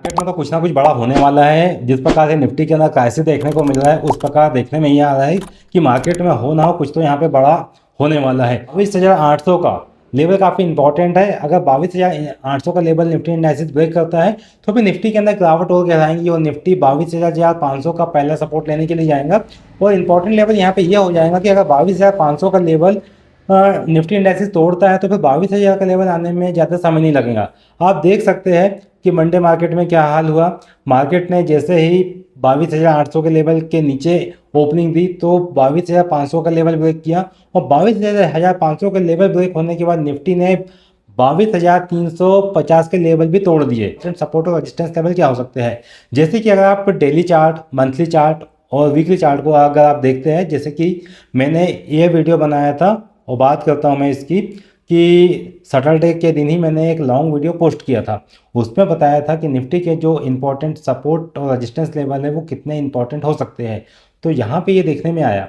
Market में तो कुछ ना कुछ बड़ा होने वाला है। जिस प्रकार से निफ्टी के अंदर क्राइसिस देखने को मिल रहा है, उस प्रकार देखने में ये आ रहा है कि मार्केट में हो ना हो कुछ तो यहाँ पे बड़ा होने वाला है। 22,800 का लेवल काफ़ी इंपॉर्टेंट है। अगर 22,800 का लेवल निफ्टी इंडेक्स ब्रेक करता है तो फिर निफ्टी के अंदर गिरावट और कहलाएंगी और निफ्टी 22,500 का पहला सपोर्ट लेने के लिए जाएगा। और इंपॉर्टेंट लेवल यहाँ पे ये हो जाएगा कि अगर 22,500 का लेवल निफ्टी इंडेक्स तोड़ता है तो फिर 22,000 का लेवल आने में ज़्यादा समय नहीं लगेगा। आप देख सकते हैं कि मंडे मार्केट में क्या हाल हुआ। मार्केट ने जैसे ही 22,800 के लेवल के नीचे ओपनिंग दी तो 22,500 का लेवल ब्रेक किया और 22,500 के लेवल ब्रेक होने के बाद निफ्टी ने 22,350 के लेवल भी तोड़ दिए। सपोर्ट और रेजिस्टेंस लेवल क्या हो सकते हैं, जैसे कि अगर आप डेली चार्ट, मंथली चार्ट और वीकली चार्ट को अगर आप देखते हैं, जैसे कि मैंने ये वीडियो बनाया था और बात करता हूँ मैं इसकी कि सैटरडे के दिन ही मैंने एक लॉन्ग वीडियो पोस्ट किया था। उसमें बताया था कि निफ्टी के जो इंपॉर्टेंट सपोर्ट और रेजिस्टेंस लेवल है वो कितने इंपॉर्टेंट हो सकते हैं। तो यहाँ पे ये देखने में आया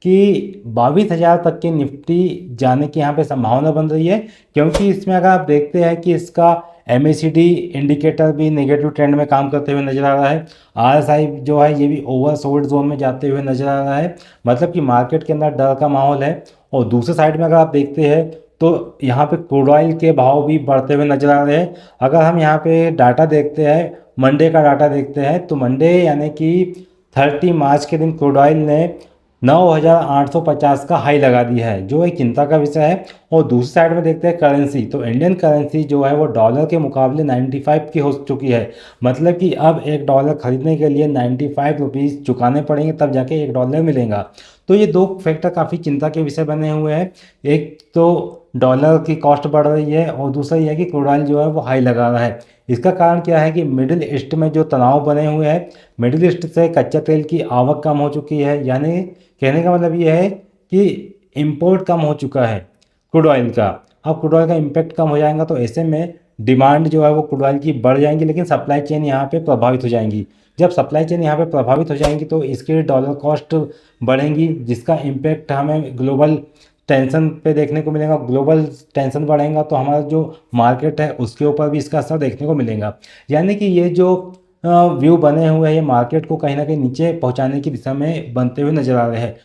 कि 22,000 तक की निफ्टी जाने की यहाँ पे संभावना बन रही है, क्योंकि इसमें अगर आप देखते हैं कि इसका MACD इंडिकेटर भी नेगेटिव ट्रेंड में काम करते हुए नजर आ रहा है। RSI जो है ये भी ओवरसोल्ड जोन में जाते हुए नजर आ रहा है, मतलब कि मार्केट के अंदर डर का माहौल है। और दूसरे साइड में अगर आप देखते हैं तो यहाँ पे क्रूड ऑयल के भाव भी बढ़ते हुए नजर आ रहे हैं। अगर हम यहाँ पे डाटा देखते हैं, मंडे का डाटा देखते हैं, तो मंडे यानी कि 30 मार्च के दिन क्रूड ऑयल ने 9,850 का हाई लगा दिया है, जो एक चिंता का विषय है। और दूसरी साइड में देखते हैं करेंसी, तो इंडियन करेंसी जो है वो डॉलर के मुकाबले 95 की हो चुकी है। मतलब कि अब एक डॉलर खरीदने के लिए 95 रुपीज़ चुकाने पड़ेंगे तब जाके एक डॉलर मिलेगा। तो ये दो फैक्टर काफ़ी चिंता के विषय बने हुए हैं। एक तो डॉलर की कॉस्ट बढ़ रही है और दूसरा ये है कि क्रूड ऑयल जो है वो हाई लगा रहा है। इसका कारण क्या है कि मिडिल ईस्ट में जो तनाव बने हुए हैं, मिडिल ईस्ट से कच्चा तेल की आवक कम हो चुकी है। यानी कहने का मतलब ये है कि इम्पोर्ट कम हो चुका है क्रूड ऑयल का। अब क्रूड ऑयल का इम्पैक्ट कम हो जाएगा तो ऐसे में डिमांड जो है वो क्रूड ऑयल की बढ़ जाएंगी, लेकिन सप्लाई चेन यहाँ पे प्रभावित हो जाएंगी। जब सप्लाई चेन यहाँ पे प्रभावित हो जाएंगी तो इसके डॉलर कॉस्ट बढ़ेंगी, जिसका इम्पैक्ट हमें ग्लोबल टेंशन पे देखने को मिलेगा। ग्लोबल टेंशन बढ़ेगा तो हमारा जो मार्केट है उसके ऊपर भी इसका असर देखने को मिलेगा। यानी कि ये जो व्यू बने हुए हैं ये मार्केट को कहीं ना कहीं नीचे पहुंचाने की दिशा में बनते हुए नजर आ रहे हैं।